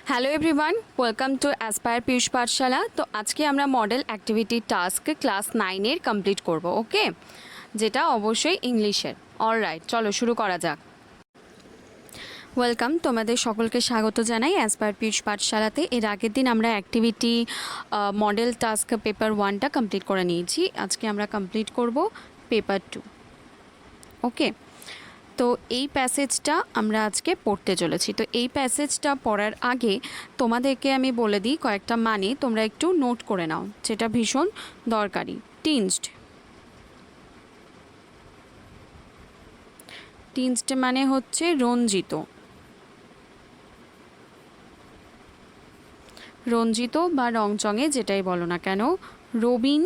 Hello everyone, welcome to aspire Piyush Pathshala. তো আজকে আমরা মডেল অ্যাক্টিভিটি টাস্ক ক্লাস 9-এর কমপ্লিট করব, ওকে, যেটা অবশ্যই ইংলিশের। অলরাইট, চলো শুরু করা যাক। ওয়েলকাম, তোমাদের সকলকে স্বাগত জানাই অ্যাসপায়ার পিয়ুষ পাঠশালাতে। এর আগের দিন আমরা অ্যাক্টিভিটি মডেল টাস্ক পেপার 1টা কমপ্লিট করে নিয়েছি। আজকে আমরা কমপ্লিট করব পেপার 2, ওকে। তো এই প্যাসেজটা আমরা আজকে পড়তে চলেছি। তো এই প্যাসেজটা পড়ার আগে তোমাদেরকে আমি বলে দিই কয়েকটা মানে, তোমরা একটু নোট করে নাও, যেটা ভীষণ দরকারি। টিঞ্জড, টিঞ্জড মানে হচ্ছে রঞ্জিত, রঞ্জিত বা রংচঙে যেটাই বলো না কেন। রবিন,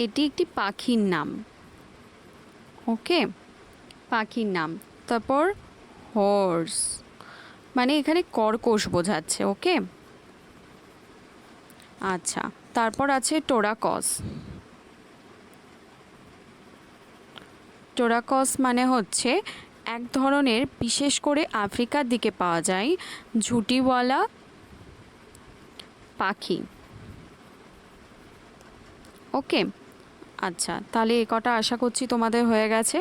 এটি একটি পাখির নাম, ওকে, পাখির নাম। তারপর হর্স মানে এখানে কর্কশ বোঝাচ্ছে, ওকে। আচ্ছা, তারপর আছে টোরাকস, টোরাকস মানে হচ্ছে এক ধরনের, বিশেষ করে আফ্রিকার দিকে পাওয়া যায়, ঝুঁটিওয়ালা পাখি, ওকে। আচ্ছা, তাহলে এ কটা আশা করছি তোমাদের হয়ে গেছে।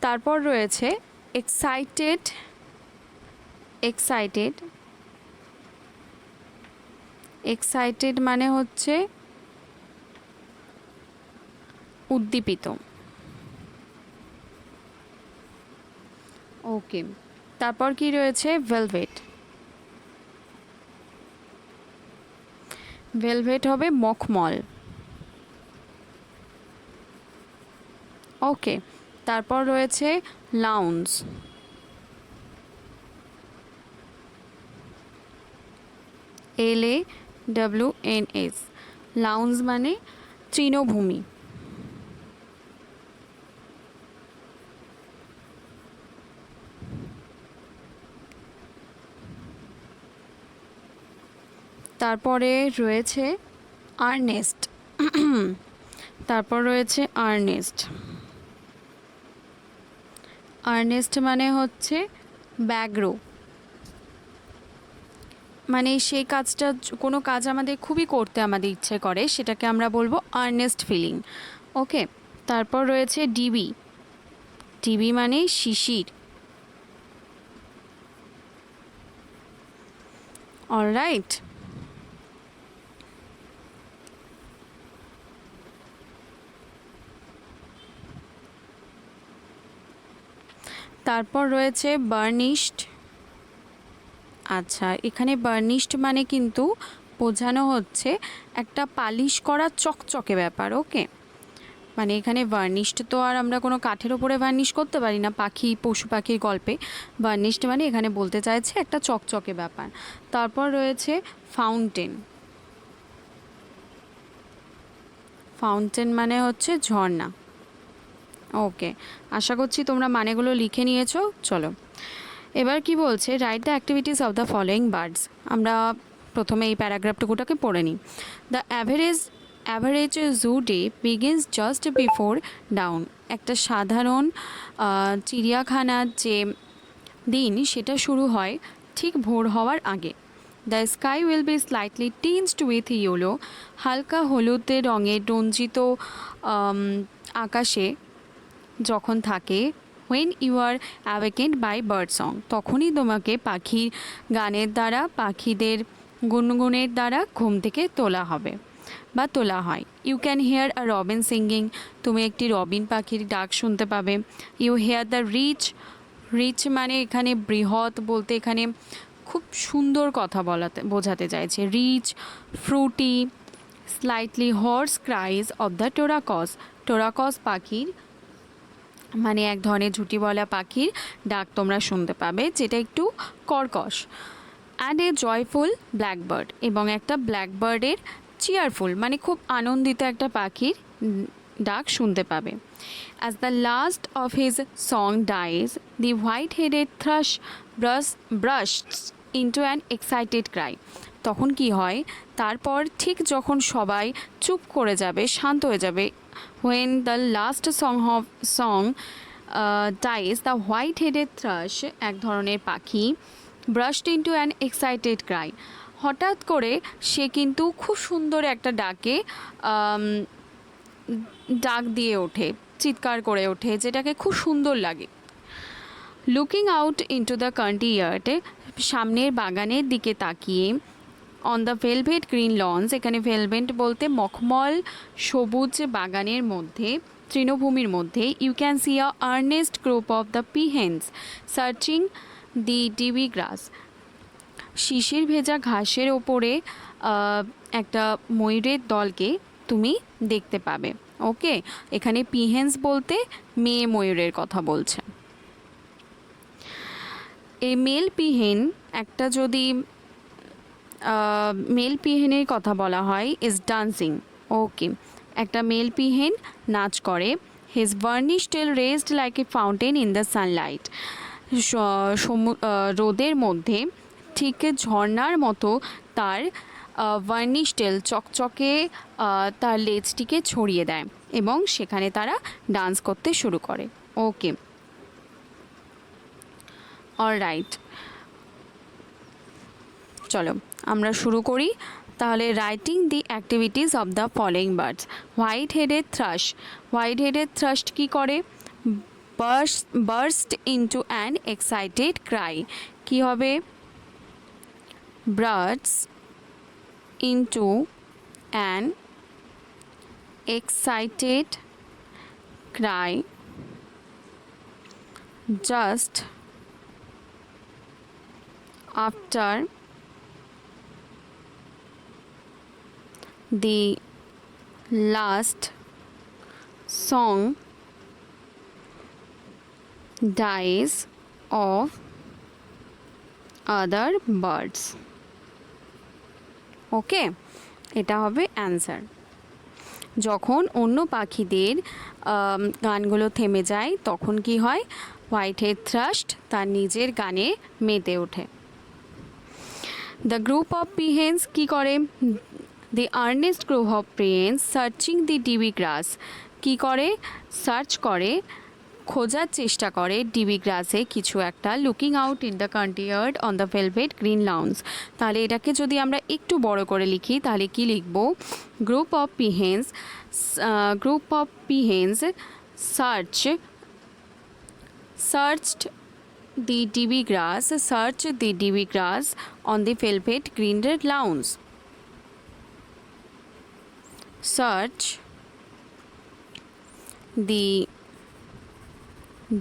তারপর রয়েছে এক্সাইটেড, এক্সাইটেড, এক্সাইটেড মানে হচ্ছে উদ্দীপিত, ওকে। তারপর কি রয়েছে ভেলভেট, ভেলভেট হবে মখমল, ওকে। তারপর রয়েছে লাউন্স, LAWNS, লাউন্স মানে তৃণভূমি, তারপরে রয়েছে আর্নেস্ট, তারপর রয়েছে আর্নেস্ট, আর্নেস্ট মানে হচ্ছে ব্যগ্র, মানে সেই কাজটা, কোনো কাজ আমাদের খুবই করতে আমাদের ইচ্ছে করে, সেটাকে আমরা বলবো আর্নেস্ট ফিলিং, ওকে। তারপর রয়েছে ডিবি, ডিবি মানে শিশির, অলরাইট। তারপর রয়েছে বার্নিশড, আচ্ছা, এখানে বার্নিশড মানে কিন্তু বোঝানো হচ্ছে একটা পালিশ করা চকচকে ব্যাপার, ওকে। মানে এখানে ভার্নিশড তো আর আমরা কোনো কাঠের ওপরে ভার্নিশ করতে পারি না, পাখি পশু পাখির গল্পে। ভার্নিশড মানে এখানে বলতে চাইছে একটা চকচকে ব্যাপার। তারপর রয়েছে ফাউন্টেন, ফাউন্টেন মানে হচ্ছে ঝর্ণা, ওকে। আশা করছি তোমরা মানেগুলো লিখে নিয়েছো। চলো এবার কি বলছে, write the activities of the following birds. আমরা প্রথমে এই প্যারাগ্রাফটুকুটাকে পড়ে নিই। The average zoo day begins just before dawn. একটা সাধারণ চিড়িয়াখানার যে দিন সেটা শুরু হয় ঠিক ভোর হওয়ার আগে। The sky will be slightly tinged with yellow, হালকা হলুদে রঙের রঞ্জিত আকাশে যখন থাকে। When you are awakened by bird song, তখনই তোমাকে পাখির গানের দ্বারা, পাখিদের গুনগুনের দ্বারা ঘুম থেকে তোলা হবে বা তোলা হয়। You can hear a robin singing, তুমি একটি রবিন পাখির ডাক শুনতে পাবে। You hear the rich, rich মানে এখানে বৃহৎ বলতে এখানে খুব সুন্দর কথা বোঝাতে চাইছে। Rich, fruity, slightly hoarse cries of the turacos, turacos পাখির মানে এক ধরনের ঝুঁটিওয়ালা পাখির ডাক তোমরা শুনতে পাবে, যেটা একটু কর্কশ। অ্যান্ড এ জয়ফুল ব্ল্যাকবার্ড, এবং একটা ব্ল্যাকবার্ডের চিয়ারফুল মানে খুব আনন্দিত একটা পাখির ডাক শুনতে পাবে। As the last of his song dies, the white headed thrush bursts into an excited cry, তখন কি হয়, তারপর ঠিক যখন সবাই চুপ করে যাবে, শান্ত হয়ে যাবে, when the last song dies, the white-headed thrush, এক ধরনের পাখি, brushed into an excited cry, হঠাৎ করে সে কিন্তু খুব সুন্দর একটা ডাক দিয়ে ওঠে, চিৎকার করে ওঠে, যেটাকে খুব সুন্দর লাগে। Looking out into the country yard, সামনের বাগানের দিকে তাকিয়ে, on the velvet green lawns, এখানে ভেলভেট বলতে মখমল সবুজ বাগানের মধ্যে, তৃণভূমির মধ্যে, you can see a earnest group of the peahens searching the dewy grass, শিশির ভেজা ঘাসের ওপরে একটা ময়ূরের দলকে তুমি দেখতে পাবে। ওকে, এখানে পিহেন্স বলতে মেয়ে ময়ূরের কথা বলছে। এই মেল পিহেন, একটা যদি মেল পিহেনের কথা বলা হয়, ইজ ডান্সিং। ওকে, একটা মেল পিহেন নাচ করে। His burnished tail raised like a fountain in the sunlight, রোদের মধ্যে ঠিক ঝর্নার মতো তার ভার্নিশ টেল, চকচকে তার লেজটিকে ছড়িয়ে দেয় এবং সেখানে তারা ডান্স করতে শুরু করে। ওকে, অলরাইট, চলো আমরা শুরু করি তাহলে। Writing the activities of the following birds. White headed thrush, white headed thrush কী করে? Burst into an excited cry, কী হবে? Burst into an excited cry just after the last song dies of other birds. Okay, এটা হবে answer. যখন অন্য পাখিদের গানগুলো থেমে যায় তখন কি হয়? হোয়াইট হেড থ্রাশ তার নিজের গানে মেতে ওঠে। দ্য গ্রুপ অফ পিহেন্স কী করে? The earnest group of peahens searching the dewy grass, কী করে? সার্চ করে, খোঁজার চেষ্টা করে ডিবি গ্রাসে কিছু একটা। Looking out in the country yard on the velvet green lounge, তাহলে এটাকে যদি আমরা একটু বড় করে লিখি তাহলে কি লিখব? Group of peahens searched the DB grass, search the DB grass on the velvet green lawns. Search the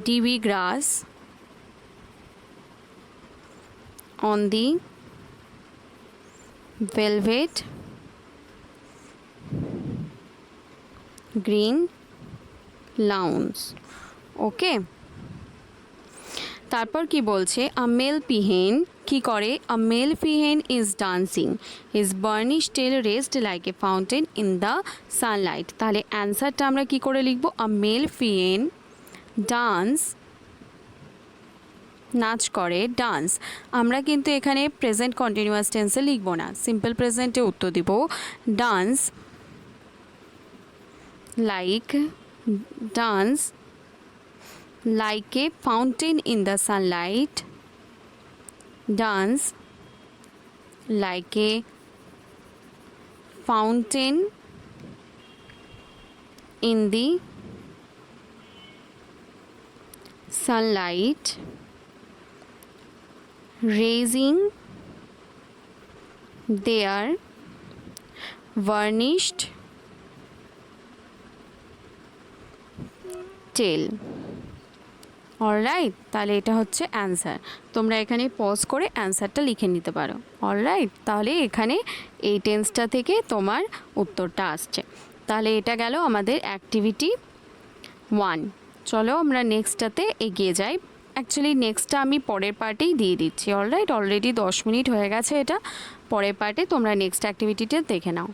DB grass on the velvet green lawns. Okay. তারপর কি বলছে? আ মেল পিহেন কী করে? A male peahen is dancing, his burnished tail rest like a fountain in the sunlight. তাহলে অ্যান্সারটা আমরা কি করে লিখব? আ মেল পিহেন ডান্স, নাচ করে, ডান্স। আমরা কিন্তু এখানে প্রেজেন্ট কন্টিনিউয়াস টেন্সে লিখব না, সিম্পল প্রেজেন্টে উত্তর দিব। Dance like a fountain in the sunlight, dance like a fountain in the sunlight, raising their varnished tail. Alright, তাহলে এটা হচ্ছে অ্যান্সার। তোমরা এখানে পজ করে অ্যান্সারটা লিখে নিতে পারো। অলরাইট, তাহলে এখানে এই টেন্সটা থেকে তোমার উত্তরটা আসছে। তাহলে এটা গেল আমাদের অ্যাক্টিভিটি 1। চলো আমরা নেক্সটটাতে এগিয়ে যাই। অ্যাকচুয়ালি নেক্সটটা আমি পরের পার্টেই দিয়ে দিচ্ছি। অলরাইট, অলরেডি 10 মিনিট হয়ে গেছে। এটা পরের পার্টে তোমরা নেক্সট অ্যাক্টিভিটিটা দেখে নাও।